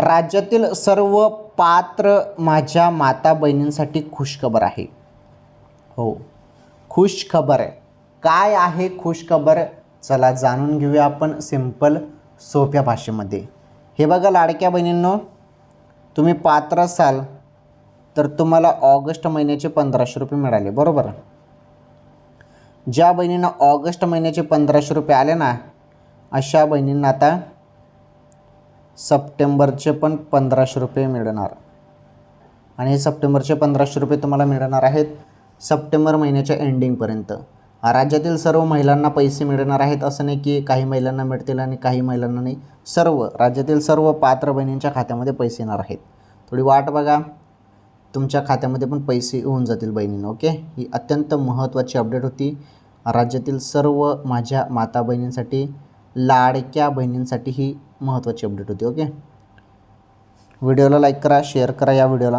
राज्यातील सर्व पात्र माझ्या माता बहिणींसाठी खुशखबर आहे. हो, खुशखबर आहे. काय आहे खुशखबर? चला जाणून घेऊया आपण सिंपल सोप्या भाषेमध्ये. हे बघा लाडक्या बहिणींनो, तुम्ही पात्र असाल तर तुम्हाला ऑगस्ट महिन्याचे 1500 रुपये मिळाले, बरोबर. ज्या बहिणींना ऑगस्ट महिन्याचे 1500 रुपये आले ना, अशा बहिणींना आता सप्टेंबरचे पण 1500 रुपये मिळणार. आणि हे सप्टेंबरचे 1500 रुपये तुम्हाला मिळणार आहेत सप्टेंबर महिन्याच्या एंडिंगपर्यंत. राज्यातील सर्व महिलांना पैसे मिळणार आहेत. असं नाही की काही महिलांना मिळतील आणि काही महिलांना नाही. सर्व राज्यातील सर्व पात्र बहिणींच्या खात्यामध्ये पैसे येणार आहेत. थोडी वाट बघा, तुमच्या खात्यामध्ये पण पैसे येऊन जातील बहिणींनो. ओके, ही अत्यंत महत्त्वाची अपडेट होती. राज्यातील सर्व माझ्या माता बहिणींसाठी, लाडक्या बहिणींसाठी ही महत्त्वाची अपडेट होती. ओके, व्हिडिओला लाईक करा, शेअर करा या व्हिडिओला.